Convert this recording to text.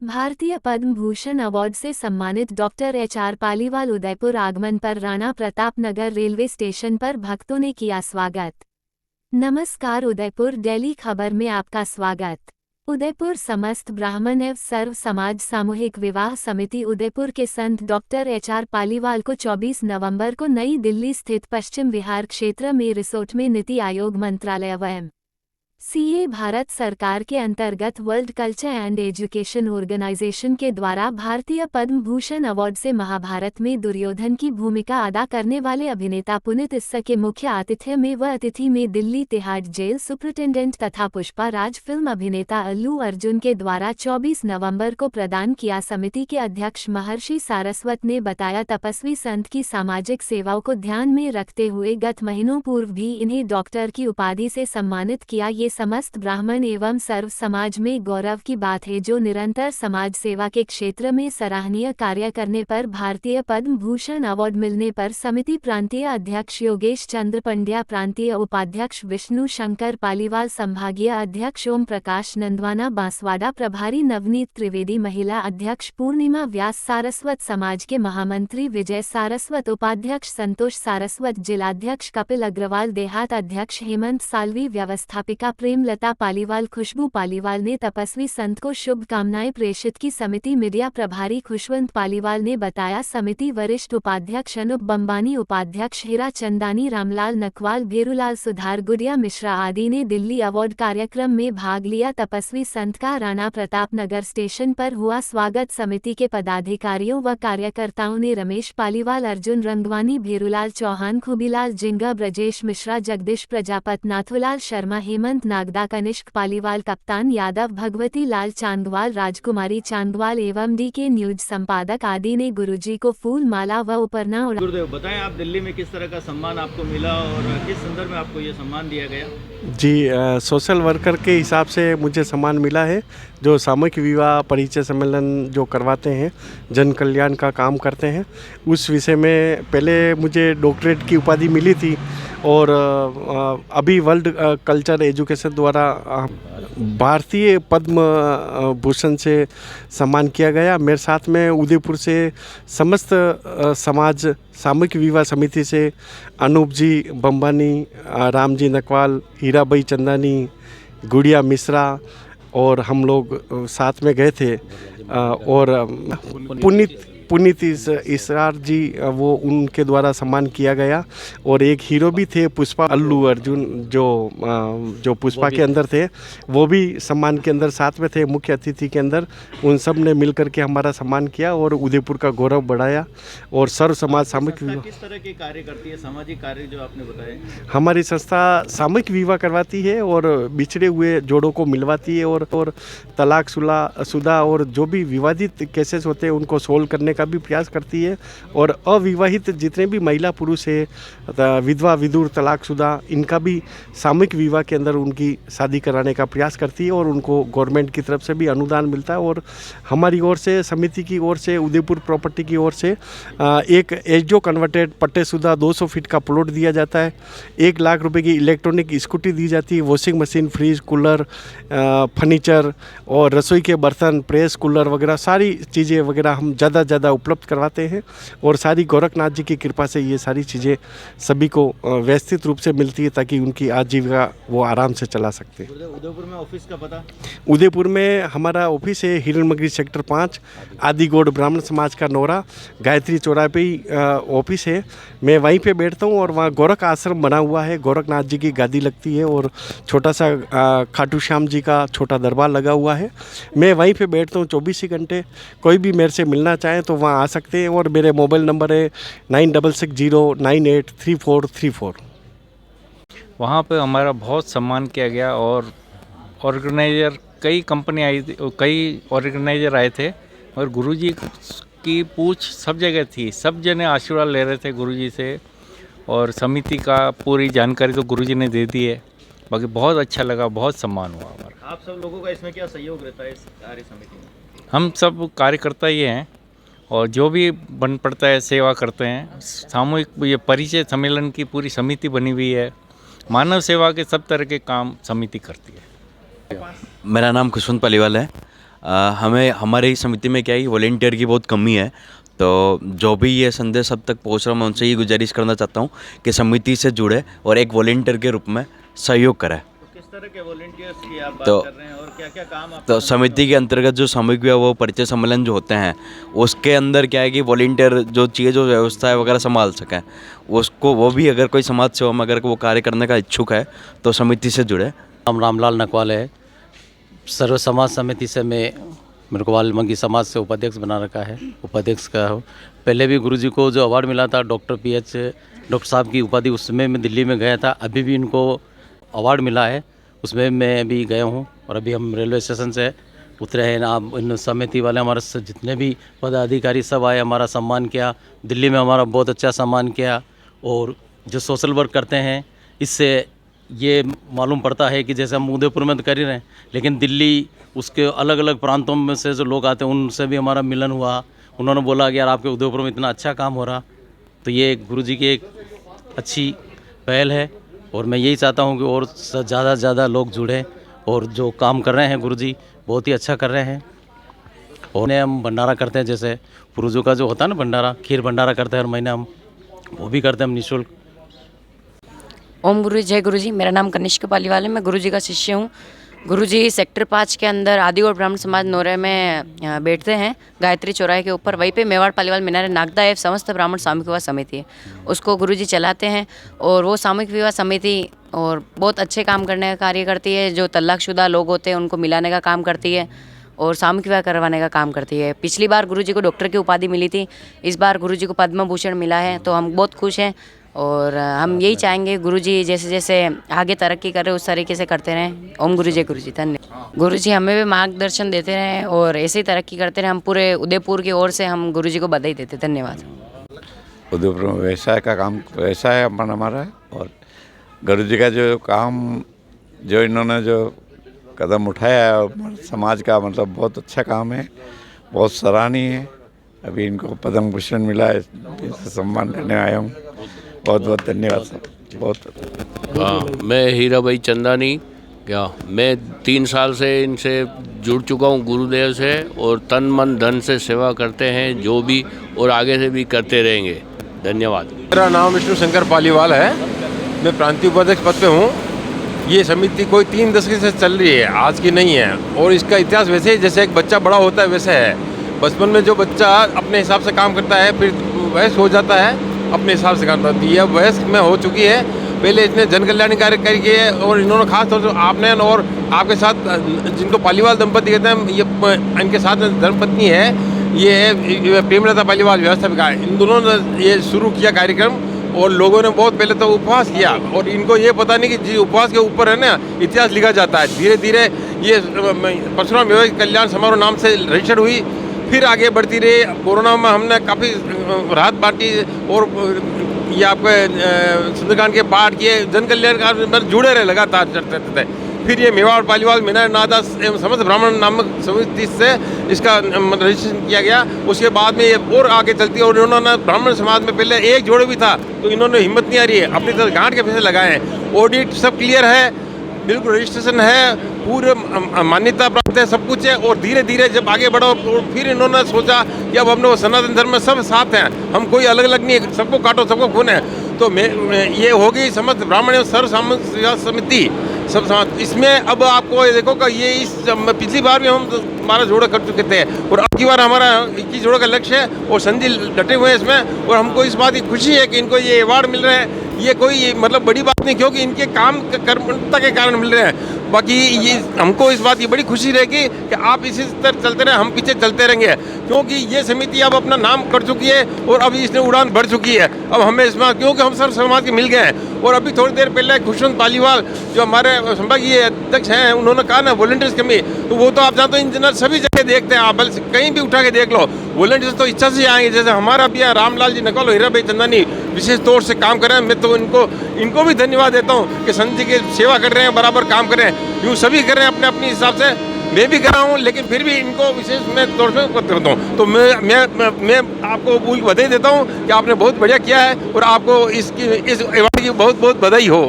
भारतीय पद्म भूषण अवार्ड से सम्मानित डॉक्टर एच.आर. पालीवाल उदयपुर आगमन पर राणा प्रताप नगर रेलवे स्टेशन पर भक्तों ने किया स्वागत। नमस्कार, उदयपुर डेली खबर में आपका स्वागत। उदयपुर समस्त ब्राह्मण एवं सर्व समाज सामूहिक विवाह समिति उदयपुर के संत डॉक्टर एच.आर. पालीवाल को 24 नवंबर को नई दिल्ली स्थित पश्चिम विहार क्षेत्र में रिसोर्ट में नीति आयोग मंत्रालय एवं सीए भारत सरकार के अंतर्गत world culture and education organisation के द्वारा भारतीय पद्म भूषण अवार्ड से महाभारत में दुर्योधन की भूमिका अदा करने वाले अभिनेता पुनीत इस्सा के मुख्य आतिथ्य में व अतिथि में दिल्ली तिहाड़ जेल सुपरिटेंडेंट तथा पुष्पा राज फिल्म अभिनेता अल्लू अर्जुन के द्वारा 24 नवंबर को प्रदान किया। समिति के अध्यक्ष महर्षि सारस्वत ने बताया, तपस्वी संत की सामाजिक सेवाओं को ध्यान में रखते हुए गत महीनों पूर्व भी इन्हें डॉक्टर की उपाधि से सम्मानित किया। ये समस्त ब्राह्मण एवं सर्व समाज में गौरव की बात है, जो निरंतर समाज सेवा के क्षेत्र में सराहनीय कार्य करने पर भारतीय पद्म भूषण अवार्ड मिलने पर समिति प्रांतीय अध्यक्ष योगेश चंद्र पंड्या, प्रांतीय उपाध्यक्ष विष्णु शंकर पालीवाल, संभागीय अध्यक्ष ओम प्रकाश नंदवाना बांसवाड़ा, प्रभारी नवनीत त्रिवेदी, महिला अध्यक्ष पूर्णिमा व्यास, सारस्वत समाज के महामंत्री विजय सारस्वत, उपाध्यक्ष संतोष सारस्वत, जिलाध्यक्ष कपिल अग्रवाल, देहात अध्यक्ष हेमंत सालवी, व्यवस्थापिका प्रेमलता पालीवाल, खुशबू पालीवाल ने तपस्वी संत को शुभकामनाएं प्रेषित की। समिति मीडिया प्रभारी खुशवंत पालीवाल ने बताया, समिति वरिष्ठ उपाध्यक्ष अनूप बंबानी, उपाध्यक्ष हीरा चंदानी, रामलाल नकवाल, भेरूलाल सुधार, गुड़िया मिश्रा आदि ने दिल्ली अवार्ड कार्यक्रम में भाग लिया। तपस्वी संत का राणा प्रताप नगर स्टेशन पर हुआ स्वागत। समिति के पदाधिकारियों व कार्यकर्ताओं ने रमेश पालीवाल, अर्जुन रंगवानी, भेरूलाल चौहान, खुबीलाल जिंगा, ब्रजेश मिश्रा, जगदीश प्रजापत, नाथुलाल शर्मा, हेमंत नागदा, कनिष्क पालीवाल, कप्तान यादव, भगवती लाल चांदवाल, राजकुमारी चांदवाल एवं डी के न्यूज संपादक आदि ने गुरुजी को फूल माला व उपरना। गुरुदेव, बताएं आप दिल्ली में किस तरह का सम्मान आपको मिला और किस संदर्भ में आपको ये सम्मान दिया गया? जी, सोशल वर्कर के हिसाब से मुझे सम्मान मिला है, जो सामूहिक विवाह परिचय सम्मेलन जो करवाते हैं, जन कल्याण का काम करते हैं। उस विषय में पहले मुझे डॉक्टरेट की उपाधि मिली थी और अभी वर्ल्ड कल्चर एजुकेशन द्वारा भारतीय पद्म भूषण से सम्मान किया गया। मेरे साथ में उदयपुर से समस्त समाज सामूहिक विवाह समिति से अनूप जी बंबानी, राम जी नकवाल, हीरा भाई चंदानी, गुड़िया मिश्रा और हम लोग साथ में गए थे। और पुनीत इसरार जी, वो उनके द्वारा सम्मान किया गया। और एक हीरो भी थे पुष्पा, अल्लू अर्जुन, जो पुष्पा के अंदर थे, वो भी सम्मान के अंदर साथ में थे, मुख्य अतिथि के अंदर। उन सब ने मिलकर के हमारा सम्मान किया और उदयपुर का गौरव बढ़ाया। और सर्व समाज सामूहिक किस तरह के कार्य करती है, सामाजिक कार्य जो आपने बताए? हमारी संस्था सामूहिक विवाह करवाती है और बिछड़े हुए जोड़ों को मिलवाती है और तलाक शुदा और जो भी विवादित केसेस होते हैं उनको सोल्व करने का भी प्रयास करती है। और अविवाहित जितने भी महिला पुरुष है, विधवा विधुर तलाकशुदा, इनका भी सामूहिक विवाह के अंदर उनकी शादी कराने का प्रयास करती है और उनको गवर्नमेंट की तरफ से भी अनुदान मिलता है। और हमारी ओर से, समिति की ओर से, उदयपुर प्रॉपर्टी की ओर से एक एचडीओ कन्वर्टेड पट्टेशुदा 200 फीट का प्लॉट दिया जाता है। 1 लाख रुपए की इलेक्ट्रॉनिक स्कूटी दी जाती है। Washing machine, fridge, cooler, furniture और रसोई के बर्तन, प्रेस, कूलर वगैरह सारी चीज़ें वगैरह हम ज़्यादा उपलब्ध करवाते हैं। और सारी गोरखनाथ जी की कृपा से ये सारी चीज़ें सभी को व्यवस्थित रूप से मिलती है, ताकि उनकी आजीविका वो आराम से चला सकते हैं। उदयपुर में ऑफिस का पता? उदयपुर में हमारा ऑफिस है हिरणमगरी सेक्टर 5, आदिगौड़ ब्राह्मण समाज का नोरा, गायत्री चौराहे पे ही ऑफिस है। मैं वहीं पे बैठता हूँ और वहाँ गोरख आश्रम बना हुआ है, गोरखनाथ जी की गादी लगती है और छोटा सा खाटू श्याम जी का छोटा दरबार लगा हुआ है। मैं वहीं पे बैठता हूँ 24 घंटे। कोई भी मेरे से मिलना चाहे तो वहाँ आ सकते हैं। और मेरे मोबाइल नंबर है 9660983434। वहाँ पे हमारा बहुत सम्मान किया गया और ऑर्गेनाइज़र कई कंपनी आई थी, कई ऑर्गेनाइज़र आए थे और गुरुजी की पूछ सब जगह थी। सब जने आशीर्वाद ले रहे थे गुरुजी से और समिति का पूरी जानकारी तो गुरुजी ने दे दी है। बाकी बहुत अच्छा लगा, बहुत सम्मान हुआ हमारा। आप सब लोगों का इसमें क्या सहयोग रहता है इस कार्य समिति में? हम सब कार्यकर्ता ही हैं और जो भी बन पड़ता है सेवा करते हैं। सामूहिक ये परिचय सम्मेलन की पूरी समिति बनी हुई है। मानव सेवा के सब तरह के काम समिति करती है। मेरा नाम खुशवंत पालीवाल है। हमें हमारे ही समिति में क्या है, वॉलेंटियर की बहुत कमी है। तो जो भी ये संदेश अब तक पहुँच रहा, मैं उनसे ये गुजारिश करना चाहता हूँ कि समिति से जुड़े और एक वॉलेंटियर के रूप में सहयोग करें। किस तरह के वॉलंटियर्स की आप बात तो- कर रहे हैं और क्या-क्या काम आप तो समिति के अंतर्गत जो सामूहिक विवाह वो परिचय सम्मेलन जो होते हैं, उसके अंदर क्या है कि वॉलंटियर जो चीज़ जो व्यवस्था है वगैरह संभाल सकें, उसको वो भी अगर कोई समाज सेवा में अगर वो कार्य करने का इच्छुक है तो समिति से जुड़े। नाम रामलाल नकवाल है। सर्व समाज समिति से मेरे को वाल्मीकि समाज से उपाध्यक्ष बना रखा है, उपाध्यक्ष का हूँ। पहले भी गुरुजी को जो अवार्ड मिला था डॉक्टर साहब की उपाधि, उसमें मैं दिल्ली में गया था। अभी भी इनको अवार्ड मिला है, उसमें मैं भी गया हूँ। और अभी हम रेलवे स्टेशन से उतरे हैं ना, इन समिति वाले हमारे जितने भी पदाधिकारी सब आए, हमारा सम्मान किया। दिल्ली में हमारा बहुत अच्छा सम्मान किया। और जो सोशल वर्क करते हैं, इससे ये मालूम पड़ता है कि जैसे हम उदयपुर में तो कर ही रहे हैं, लेकिन दिल्ली उसके अलग अलग प्रांतों में से जो लोग आते हैं उनसे भी हमारा मिलन हुआ। उन्होंने बोला कि यार आपके उदयपुर में इतना अच्छा काम हो रहा। तो ये गुरुजी की एक अच्छी पहल है और मैं यही चाहता हूँ कि और ज़्यादा से ज़्यादा लोग जुड़ें और जो काम कर रहे हैं गुरुजी बहुत ही अच्छा कर रहे हैं। और हम भंडारा करते हैं, जैसे पुरुषों का जो होता है ना भंडारा, खीर भंडारा करते हैं हर महीने, हम वो भी करते हैं हम निःशुल्क। ओम गुरु जय गुरुजी। मेरा नाम कनिष्क पालीवाल है, मैं गुरुजी का शिष्य हूँ। गुरुजी सेक्टर 5 के अंदर आदि और ब्राह्मण समाज नोरे में बैठते हैं, गायत्री चौराहे के ऊपर। वहीं पे मेवाड़ पालीवाल मीनारे नागदा एवं समस्त ब्राह्मण सामूहिक विवाह समिति है, उसको गुरुजी चलाते हैं। और वो सामूहिक विवाह समिति और बहुत अच्छे काम करने का कार्य करती है। जो तलाकशुदा लोग होते हैं उनको मिलाने का काम करती है और सामूहिक विवाह करवाने का काम करती है। पिछली बार गुरुजी को डॉक्टर की उपाधि मिली थी, इस बार गुरुजी को पद्म भूषण मिला है, तो हम बहुत खुश हैं। और हम यही चाहेंगे गुरुजी जैसे जैसे आगे तरक्की कर रहे उस तरीके से करते रहें। ओम गुरु जय गुरुजी। धन्यवाद। गुरुजी हमें भी मार्गदर्शन देते रहें और ऐसे ही तरक्की करते रहें। हम पूरे उदयपुर की ओर से हम गुरुजी को बधाई देते। धन्यवाद। उदयपुर में व्यवसाय का काम, व्यवसाय हमारा। और गुरुजी का जो काम, जो इन्होंने जो कदम उठाया है समाज का, मतलब बहुत अच्छा काम है, बहुत सराहनीय है। अभी इनको पद्म भूषण मिला है, इनसे सम्मान करने आया हूँ। बहुत बहुत धन्यवाद सर। बहुत हाँ, मैं हीरा भाई चंदानी। मैं 3 साल से इनसे जुड़ चुका हूँ गुरुदेव से, और तन मन धन से सेवा करते हैं जो भी, और आगे से भी करते रहेंगे। धन्यवाद। मेरा नाम विष्णु शंकर पालीवाल है, मैं प्रांतीय उपाध्यक्ष पद पे हूँ। ये समिति कोई 3 दशक से चल रही है, आज की नहीं है। और इसका इतिहास वैसे ही जैसे एक बच्चा बड़ा होता है वैसे है। बचपन में जो बच्चा अपने हिसाब से काम करता है, फिर वयस्क हो जाता है अपने हिसाब से काम करती है। अब वयस्क में हो चुकी है, पहले इसने जन कल्याण कार्य किए है। और इन्होंने खास तौर से आपने और आपके साथ जिनको पालीवाल दंपति कहते हैं, ये इनके साथ धर्मपत्नी है, ये है प्रेमलता पालीवाल व्यवस्थापिका। इन दोनों ने ये शुरू किया कार्यक्रम और लोगों ने बहुत पहले तो उपवास किया। और इनको ये पता नहीं कि जी उपवास के ऊपर है ना इतिहास लिखा जाता है। धीरे धीरे ये परशुराम वैवाहिक कल्याण समारोह नाम से रजिस्टर्ड हुई, फिर आगे बढ़ती रही। कोरोना में हमने काफ़ी राहत बांटी और ये आपके सुंदरकांड के पाठ किए, जन कल्याण का जुड़े रहे लगातार चलते रहते। फिर ये मेवाड़ पालीवाल मीनार नागदा एवं समस्त ब्राह्मण नामक समिति से इसका रजिस्ट्रेशन किया गया। उसके बाद में ये और आगे चलती है। और इन्होंने ब्राह्मण समाज में पहले एक जोड़े भी था, तो इन्होंने हिम्मत नहीं आ रही है, अपनी तरह गांठ के पैसे लगाए हैं। ऑडिट सब क्लियर है, बिल्कुल रजिस्ट्रेशन है, पूरे मान्यता प्राप्त है, सब कुछ है। और धीरे धीरे जब आगे बढ़ो, फिर इन्होंने सोचा कि अब हमने वो सनातन धर्म में सब साथ हैं, हम कोई अलग अलग नहीं है, सबको काटो सबको खून है। तो ये होगी समस्त ब्राह्मण एवं सर्व सामूहिक समिति सब समाज। इसमें अब आपको ये देखो कि ये इस पिछली बार भी हम हमारा जोड़ा कर चुके थे और अब की बार हमारा 21 जोड़ों का लक्ष्य है और संजय डटे हुए हैं इसमें। और हमको इस बात की खुशी है कि इनको ये अवार्ड मिल रहे हैं। ये कोई मतलब बड़ी बात नहीं, क्योंकि इनके काम कर्मठता के कारण मिल रहे हैं। बाकी ये हमको इस बात की बड़ी खुशी रहेगी कि आप इसी तरह चलते रहे, हम पीछे चलते रहेंगे, क्योंकि ये समिति अब अपना नाम कर चुकी है और अभी इसने उड़ान भर चुकी है। अब हमें इसमें, क्योंकि हम सर्व समाज के मिल गए हैं। और अभी थोड़ी देर पहले खुशवंत पालीवाल जो हमारे संभागीय अध्यक्ष हैं, उन्होंने कहा ना वॉलंटियर्स कमी, तो वो तो आप जानते हो इंजीनियर सभी जगह देखते हैं, आप कहीं भी उठा के देख लो, वॉलंटियर्स तो इच्छा से आएंगे। जैसे हमारा भी है रामलाल जी नकवाल, हीरा भाई चंदानी विशेष तौर से काम कर रहे हैं। मैं तो इनको भी धन्यवाद देता हूँ कि संत जी की सेवा कर रहे हैं, बराबर काम कर रहे हैं। यूँ सभी कर रहे हैं अपने अपने हिसाब से, मैं भी कर रहा हूँ, लेकिन फिर भी इनको विशेष मैं तौर पर करता हूँ। तो मैं आपको बधाई देता हूँ कि आपने बहुत बढ़िया किया है और आपको इस अवार्ड की बहुत बहुत बधाई हो।